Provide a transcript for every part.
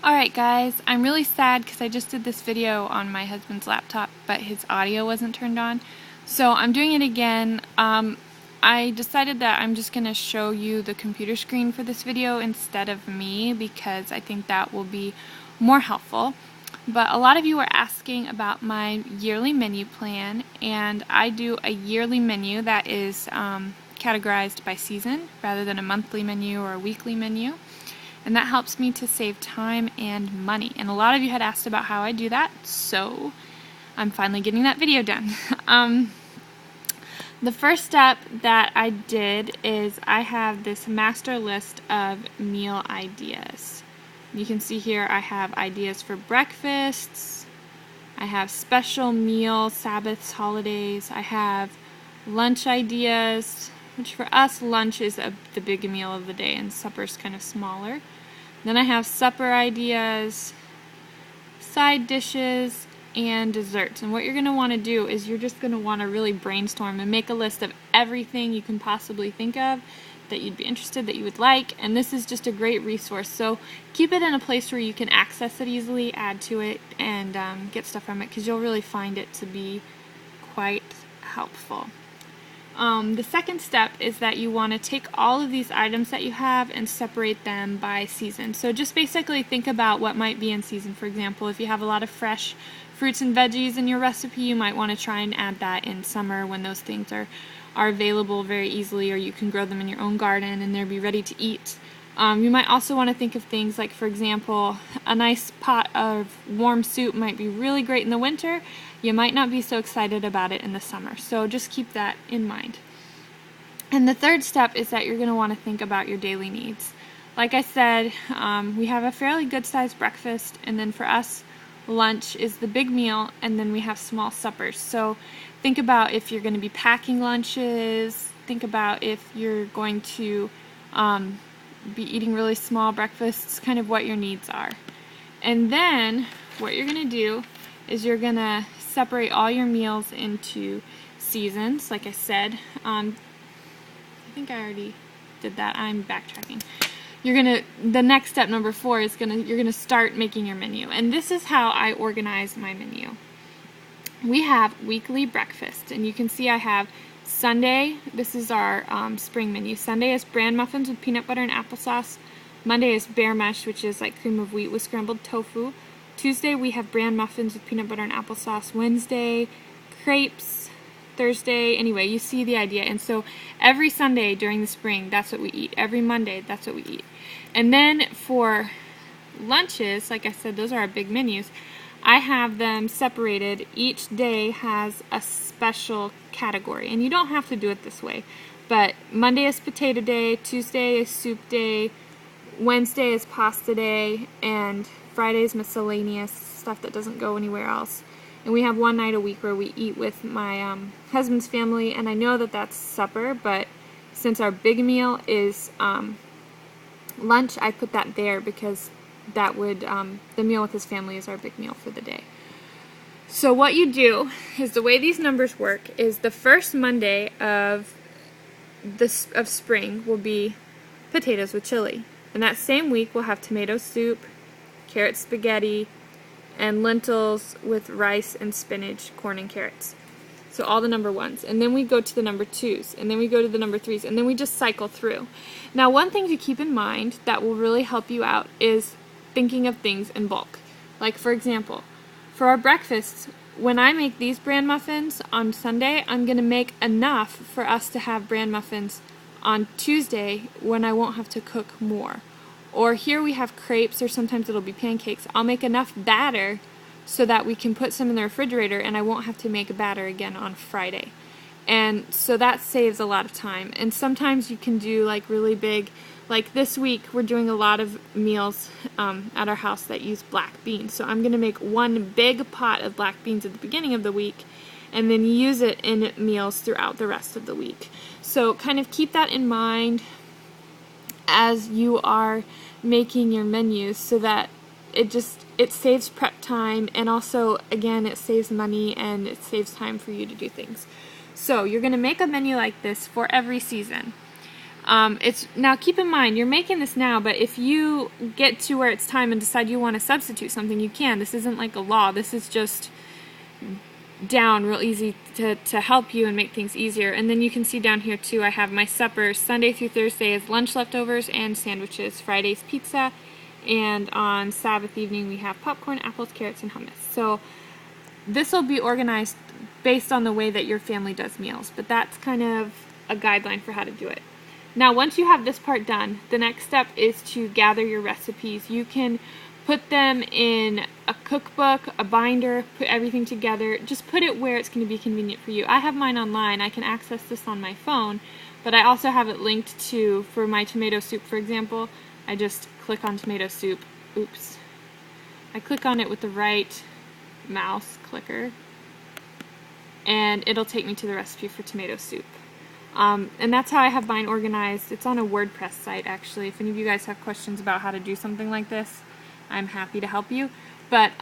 Alright guys, I'm really sad because I just did this video on my husband's laptop but his audio wasn't turned on. So I'm doing it again. I decided that I'm just going to show you the computer screen for this video instead of me because I think that will be more helpful. But a lot of you are asking about my yearly menu plan, and I do a yearly menu that is categorized by season rather than a monthly menu or a weekly menu. And that helps me to save time and money. And a lot of you had asked about how I do that, so I'm finally getting that video done. The first step that I did is I have this master list of meal ideas. You can see here I have ideas for breakfasts, I have special meals, Sabbaths, holidays, I have lunch ideas, which for us lunch is the big meal of the day and supper's kind of smaller. Then I have supper ideas, side dishes, and desserts. And what you're going to want to do is you're just going to want to really brainstorm and make a list of everything you can possibly think of that you'd be interested, that you would like, and this is just a great resource. So keep it in a place where you can access it easily, add to it, and get stuff from it, because you'll really find it to be quite helpful. The second step is that you want to take all of these items that you have and separate them by season. So just basically think about what might be in season. For example, if you have a lot of fresh fruits and veggies in your recipe, you might want to try and add that in summer when those things are available very easily, or you can grow them in your own garden and they'll be ready to eat. You might also want to think of things like, for example, a nice pot of warm soup might be really great in the winter. You might not be so excited about it in the summer, so just keep that in mind. And the third step is that you're going to want to think about your daily needs. Like I said, we have a fairly good-sized breakfast, and then for us, lunch is the big meal, and then we have small suppers. So think about if you're going to be packing lunches, think about if you're going to be eating really small breakfasts, kind of what your needs are. And then what you're going to do is you're going to separate all your meals into seasons, like I said. I think I already did that. I'm backtracking. The next step, number 4, is you're gonna start making your menu. And this is how I organize my menu. We have weekly breakfast, and you can see I have Sunday. This is our spring menu. Sunday is bran muffins with peanut butter and applesauce. Monday is bear mash, which is like cream of wheat with scrambled tofu. Tuesday we have bran muffins with peanut butter and applesauce. Wednesday, crepes. Thursday, anyway, you see the idea. And so every Sunday during the spring, that's what we eat. Every Monday, that's what we eat. And then for lunches, like I said, those are our big menus. I have them separated. Each day has a special category, and you don't have to do it this way. But Monday is potato day, Tuesday is soup day, Wednesday is pasta day, and Friday is miscellaneous stuff that doesn't go anywhere else. And we have one night a week where we eat with my husband's family, and I know that that's supper, but since our big meal is lunch, I put that there because that would, the meal with his family is our big meal for the day. So what you do is, the way these numbers work is the first Monday of spring will be potatoes with chili. And that same week we'll have tomato soup, carrot spaghetti, and lentils with rice and spinach, corn and carrots. So all the number 1s. And then we go to the number 2s, and then we go to the number 3s, and then we just cycle through. Now, one thing to keep in mind that will really help you out is thinking of things in bulk. Like, for example, for our breakfasts, when I make these bran muffins on Sunday, I'm going to make enough for us to have bran muffins on Tuesday when I won't have to cook more. Or here we have crepes, or sometimes it'll be pancakes. I'll make enough batter so that we can put some in the refrigerator and I won't have to make a batter again on Friday. And so that saves a lot of time. And sometimes you can do like really big, like this week we're doing a lot of meals at our house that use black beans. So I'm going to make one big pot of black beans at the beginning of the week and then use it in meals throughout the rest of the week. So kind of keep that in mind as you are making your menus, so that it saves prep time, and also, again, it saves money and it saves time for you to do things. So you're going to make a menu like this for every season. It's now, keep in mind, you're making this now, but if you get to where it's time and decide you want to substitute something, you can. This isn't like a law. This is just down real easy to help you and make things easier. And then you can see down here too, I have my supper Sunday through Thursday is lunch leftovers and sandwiches, Friday's pizza, and on Sabbath evening we have popcorn, apples, carrots, and hummus. So this will be organized based on the way that your family does meals, but that's kind of a guideline for how to do it. Now, once you have this part done, the next step is to gather your recipes. You can put them in a cookbook, a binder, put everything together. Just put it where it's going to be convenient for you. I have mine online. I can access this on my phone, but I also have it linked to, for my tomato soup, for example, I just click on tomato soup. Oops. I click on it with the right mouse clicker, and it'll take me to the recipe for tomato soup. And that's how I have mine organized. It's on a WordPress site, actually. If any of you guys have questions about how to do something like this, I'm happy to help you. But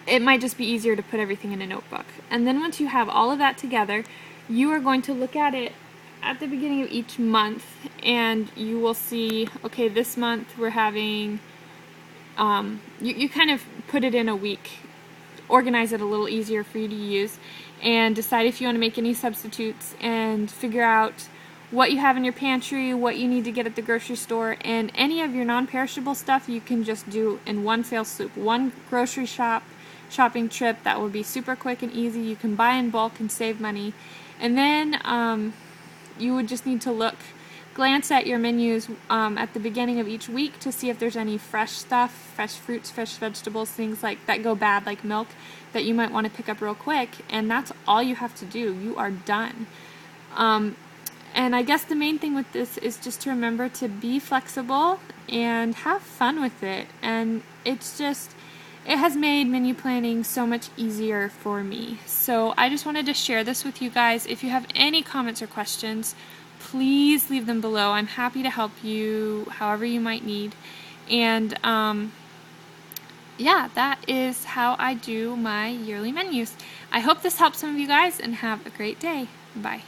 it might just be easier to put everything in a notebook. And then once you have all of that together, you are going to look at it at the beginning of each month, and you will see, okay, this month we're having, you kind of put it in a week, organize it a little easier for you to use, and decide if you want to make any substitutes and figure out what you have in your pantry, what you need to get at the grocery store, and any of your non-perishable stuff you can just do in one fell swoop. One grocery shopping trip that will be super quick and easy. You can buy in bulk and save money. And then you would just need to glance at your menus at the beginning of each week to see if there's any fresh stuff, fresh fruits, fresh vegetables, things like that go bad, like milk, that you might want to pick up real quick. And that's all you have to do. You are done. And I guess the main thing with this is just to remember to be flexible and have fun with it. And it's just, it has made menu planning so much easier for me. So I just wanted to share this with you guys. If you have any comments or questions, please leave them below. I'm happy to help you however you might need. And yeah, that is how I do my yearly menus. I hope this helps some of you guys, and have a great day. Bye.